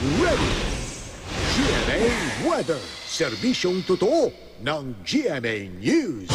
ready. GMA Weather, serbisyong totoo ng GMA News.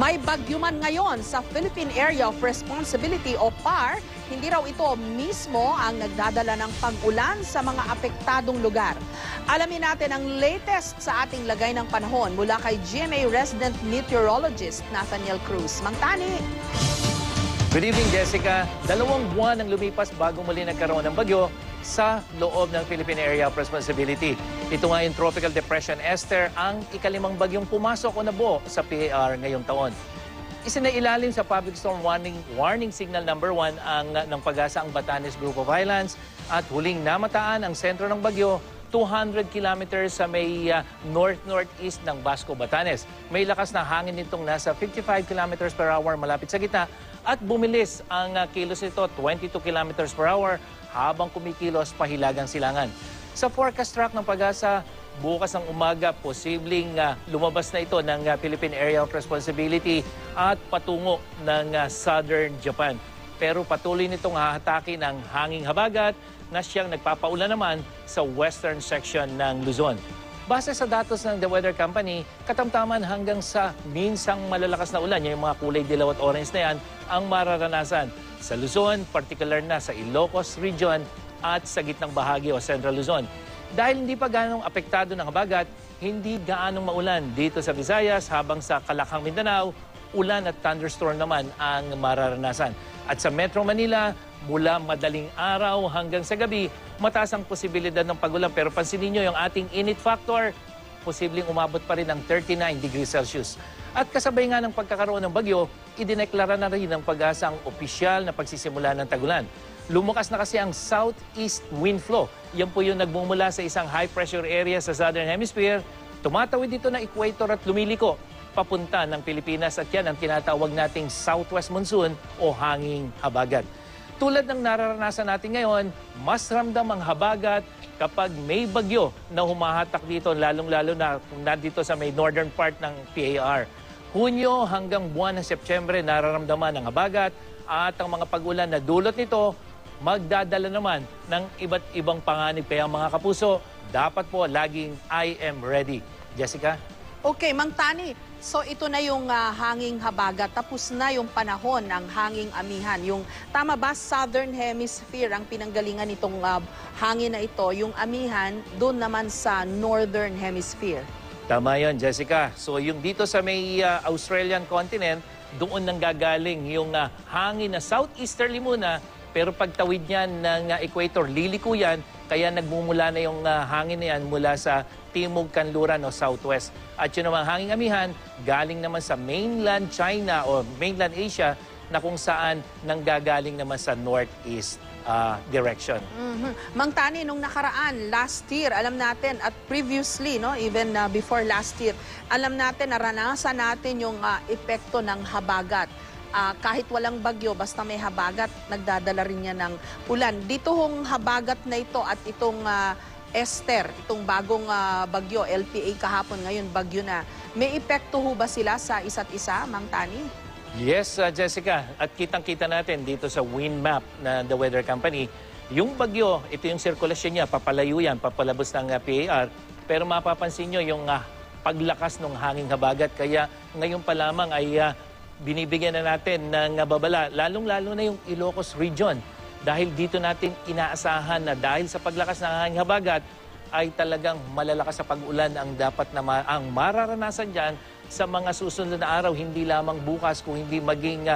May bagyo man ngayon sa Philippine Area of Responsibility o PAR, hindi raw ito mismo ang nagdadala ng pag-ulan sa mga apektadong lugar. Alamin natin ang latest sa ating lagay ng panahon mula kay GMA resident meteorologist Nathaniel Cruz. Mang Tani. Good evening, Jessica. 2 buwan ang lumipas bago muli nagkaroon ng bagyo sa loob ng Philippine Area of Responsibility. Ito nga yung Tropical Depression Esther, ang ikalimang bagyong pumasok o nabuo sa PAR ngayong taon. Isinailalim sa Public Storm Warning Signal number 1 ng Pag-asa ang Batanes Group of Islands at huling namataan ang sentro ng bagyo 200 kilometers sa may north-northeast ng Basco, Batanes. May lakas na hangin nitong nasa 55 kilometers per hour malapit sa gitna at bumilis ang kilos nito 22 kilometers per hour habang kumikilos pahilagang silangan. Sa forecast track ng Pag-asa, bukas ng umaga, posibleng lumabas na ito ng Philippine Area of Responsibility at patungo ng southern Japan. Pero patuloy nitong hahatakin ang hanging habagat na siyang nagpapaulan naman sa western section ng Luzon. Base sa datos ng The Weather Company, katamtaman hanggang sa minsang malalakas na ulan, yung mga kulay dilaw at orange na yan, ang mararanasan sa Luzon, particular na sa Ilocos Region at sa gitnang bahagi o Central Luzon. Dahil hindi pa ganong apektado ng habagat, hindi gaanong maulan dito sa Visayas habang sa Kalakang Mindanao, ulan at thunderstorm naman ang mararanasan. At sa Metro Manila, mula madaling araw hanggang sa gabi, mataas ang posibilidad ng pag-ulan. Pero pansinin nyo yung ating init factor, posibleng umabot pa rin ng 39 degrees Celsius. At kasabay nga ng pagkakaroon ng bagyo, idineklara na rin ng Pag-asa ang opisyal na pagsisimula ng tagulan. Lumukas na kasi ang southeast wind flow. Yan po yung nagmumula sa isang high pressure area sa southern hemisphere. Tumatawid dito na equator at lumiliko papunta ng Pilipinas at yan ang tinatawag nating southwest monsoon o hanging habagat. Tulad ng nararanasan natin ngayon, mas ramdam ang habagat kapag may bagyo na humahatak dito, lalong-lalo na dito sa may northern part ng PAR. Hunyo hanggang buwan ng Setyembre, nararamdaman ang habagat at ang mga pag-ulan na dulot nito, magdadala naman ng iba't ibang panganib. Kaya mga kapuso, dapat po laging I am ready. Jessica? Okay, Mang Tani. So ito na yung hanging habagat. Tapos na yung panahon ng hanging amihan. Yung tama ba, Southern Hemisphere ang pinanggalingan nitong hangin na ito. Yung amihan doon naman sa Northern Hemisphere. Tama yon, Jessica. So yung dito sa may Australian continent, doon nang gagaling yung hangin na southeasterly muna, pero pagtawid niyan ng equator, liliko yan, kaya nagmumula na yung hangin na yan mula sa Timog Kanluran o Southwest. At yun namang hanging amihan, galing naman sa mainland China o mainland Asia na kung saan nanggagaling naman sa northeast direction. Mang Tani, nung nakaraan, last year, alam natin, at previously, no, even before last year, alam natin, naranasan natin yung epekto ng habagat. Kahit walang bagyo, basta may habagat, nagdadala rin niya ng ulan. Dito hong habagat na ito at itong Esther, itong bagong bagyo, LPA kahapon, ngayon bagyo na. May epekto ho ba sila sa isa't isa, Mang Tani? Yes, Jessica. At kitang-kita natin dito sa wind map na The Weather Company, yung bagyo, ito yung sirkulasyon niya, papalayo yan, papalabos ng PAR. Pero mapapansin nyo yung paglakas ng hanging habagat. Kaya ngayon pa lamang ay binibigyan na natin ng babala, lalong-lalo na yung Ilocos Region. Dahil dito natin inaasahan na dahil sa paglakas ng hanging habagat ay talagang malalakas sa pag-ulan ang dapat na ang mararanasan dyan sa mga susunod na araw, hindi lamang bukas kung hindi maging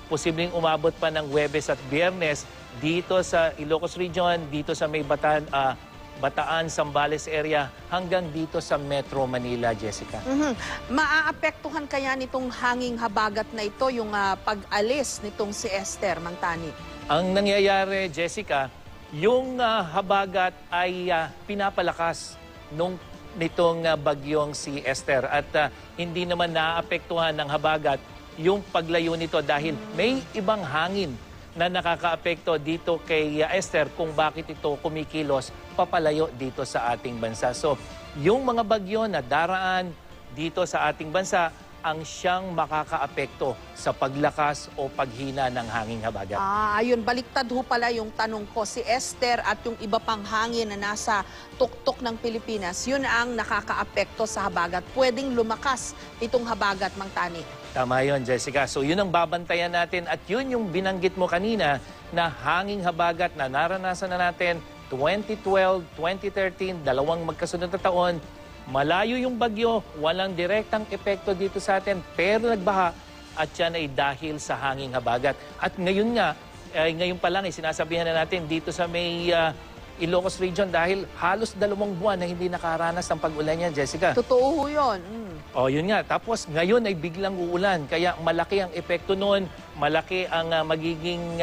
posibleng umabot pa ng Huwebes at Biyernes dito sa Ilocos Region, dito sa may Bataan, Zambales area hanggang dito sa Metro Manila, Jessica. Maaapektuhan kaya nitong hanging habagat na ito yung pag-alis nitong si Esther, Mang Tani? Ang nangyayari, Jessica, yung habagat ay pinapalakas nitong bagyong si Esther at hindi naman naapektuhan ng habagat yung paglayo nito dahil may ibang hangin na nakakaapekto dito kay Esther kung bakit ito kumikilos papalayo dito sa ating bansa. So, yung mga bagyo na daraan dito sa ating bansa, ang siyang makakaapekto sa paglakas o paghina ng hanging habagat. Ayun, baliktad ho pala yung tanong ko. Si Esther at yung iba pang hangin na nasa tuktok ng Pilipinas, yun ang nakakaapekto sa habagat. Pwedeng lumakas itong habagat, Mang Tani. Tama yun, Jessica. So yun ang babantayan natin at yun yung binanggit mo kanina na hanging habagat na naranasan na natin 2012, 2013, dalawang magkasunod na taon. Malayo yung bagyo, walang direktang epekto dito sa atin, pero nagbaha at yan ay dahil sa hanging habagat. At ngayon nga, ngayon pa lang sinasabihan na natin dito sa may Ilocos Region dahil halos 2 buwan na hindi nakaranas ng pag-ulan yan, Jessica. Totoo ho yun. O yun nga, tapos ngayon ay biglang uulan, kaya malaki ang epekto noon, malaki ang magiging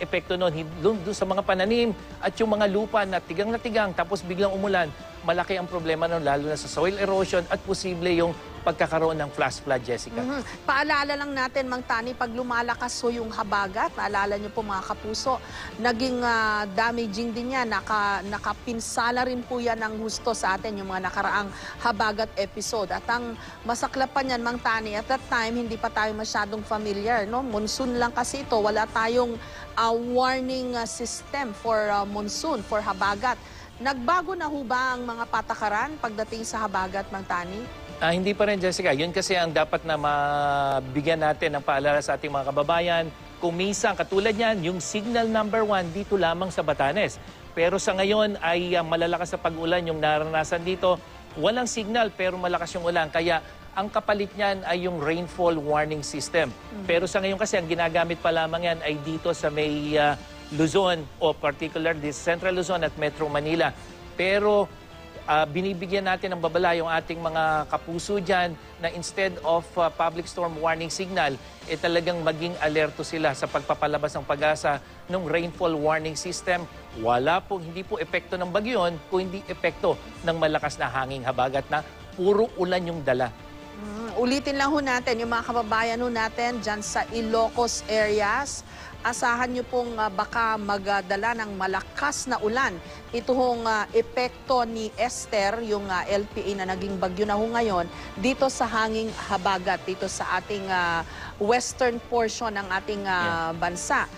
epekto noon doon sa mga pananim at yung mga lupa na tigang, tapos biglang umulan, malaki ang problema noon, lalo na sa soil erosion at posible yung pagkakaroon ng flash flood, Jessica. Paalala lang natin, Mang Tani, pag lumalakas ho yung habagat, naalala nyo po mga kapuso, naging damaging din yan, nakapinsala rin po yan ng husto sa atin yung mga nakaraang habagat episode. At ang masaklapan yan, Mang Tani, at that time, hindi pa tayo masyadong familiar, no? Monsoon lang kasi ito, wala tayong warning system for monsoon, for habagat. Nagbago na ho ba ang mga patakaran pagdating sa habagat, Mang Tani? Hindi pa rin, Jessica. Yun kasi ang dapat na mabigyan natin ng paalala sa ating mga kababayan. Kung minsan, katulad yan, yung signal number 1 dito lamang sa Batanes. Pero sa ngayon ay malalakas sa pag-ulan yung naranasan dito. Walang signal pero malakas yung ulan. Kaya ang kapalit niyan ay yung rainfall warning system. Pero sa ngayon kasi ang ginagamit pa lamang yan ay dito sa may Luzon o particularly Central Luzon at Metro Manila. Pero binibigyan natin ng babala yung ating mga kapuso dyan na instead of public storm warning signal, talagang maging alerto sila sa pagpapalabas ng pag-asa ng rainfall warning system. Hindi po epekto ng bagyo yun, kundi epekto ng malakas na hanging habagat na puro ulan yung dala. Ulitin lang ho natin, yung mga kababayan ho natin dyan sa Ilocos areas, asahan nyo pong baka magdala ng malakas na ulan. Ito hong epekto ni Esther, yung LPA na naging bagyo na ho ngayon, dito sa hanging habagat, dito sa ating western portion ng ating bansa.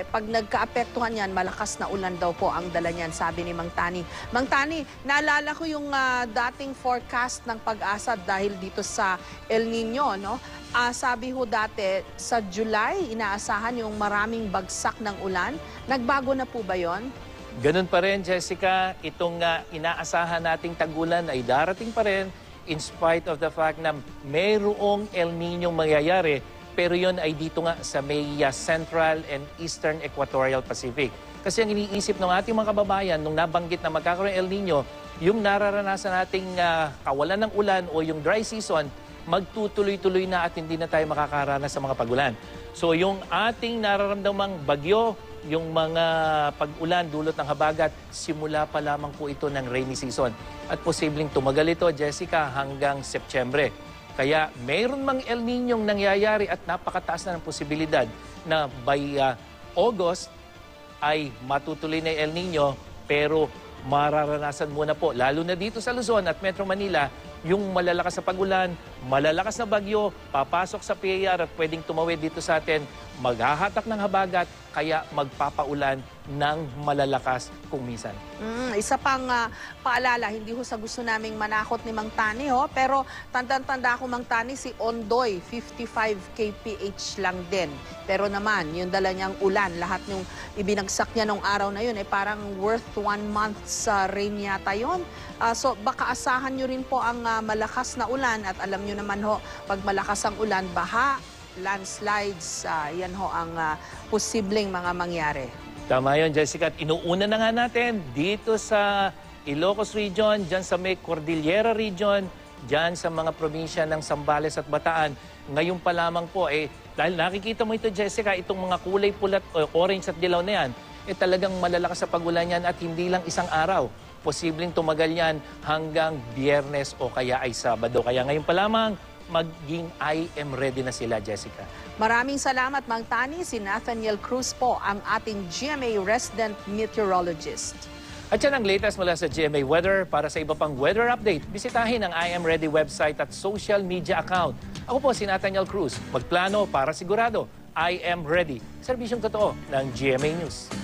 Pag nagka-apektuhan yan, malakas na ulan daw po ang dala niyan, sabi ni Mang Tani. Mang Tani, naalala ko yung dating forecast ng pag-asa dahil dito sa El Nino, no? Sabi ho dati, sa July, inaasahan yung maraming bagsak ng ulan. Nagbago na po ba yon? Ganun pa rin, Jessica. Itong inaasahan nating tag-ulan ay darating pa rin in spite of the fact na mayroong El Nino mangyayari. Pero yon ay dito nga sa may Central and Eastern Equatorial Pacific. Kasi ang iniisip ng ating mga kababayan nung nabanggit na magkakaroon ng El Nino, yung nararanasan nating kawalan ng ulan o yung dry season, magtutuloy-tuloy na at hindi na tayo makakaranas sa mga pag-ulan. So yung ating nararamdamang bagyo, yung mga pag-ulan dulot ng habagat, simula pa lamang po ito ng rainy season. At posibleng tumagal ito, Jessica, hanggang Setyembre. Kaya mayroon mang El Niñong nangyayari at napakataas na ng posibilidad na by August ay matutuloy na El Niño, pero mararanasan muna po, lalo na dito sa Luzon at Metro Manila, yung malalakas na pag-ulan, malalakas na bagyo, papasok sa PAR at pwedeng tumawid dito sa atin, maghahatak ng habagat, kaya magpapaulan ng malalakas kung minsan. Isa pang paalala, hindi ho sa gusto naming manakot ni Mang Tani, pero tanda-tanda ko, Mang Tani, si Ondoy, 55 kph lang din. Pero naman, yung dala niyang ulan, lahat yung ibinagsak niya nung araw na yun, parang worth 1 month's rain yata yun. So baka asahan nyo rin po ang malakas na ulan at alam nyo naman ho, pag malakas ang ulan, baha, landslides, yan ho ang posibleng mga mangyari. Tama yun, Jessica. At inuuna na nga natin dito sa Ilocos Region, dyan sa may Cordillera Region, dyan sa mga probinsya ng Zambales at Bataan. Ngayon pa lamang po, dahil nakikita mo ito, Jessica, itong mga kulay pulat, orange at dilaw na yan, talagang malalakas sa pag-ulan yan at hindi lang isang araw. Posibleng tumagal yan hanggang Biyernes o kaya ay Sabado. Kaya ngayon pa lamang, maging I am ready na sila, Jessica. Maraming salamat, Mang Tani. Si Nathaniel Cruz po ang ating GMA resident meteorologist. At yan ang latest mula sa GMA Weather. Para sa iba pang weather update, bisitahin ang I Am Ready website at social media account. Ako po si Nathaniel Cruz. Magplano para sigurado. I am ready. Serbisyong totoo ng GMA News.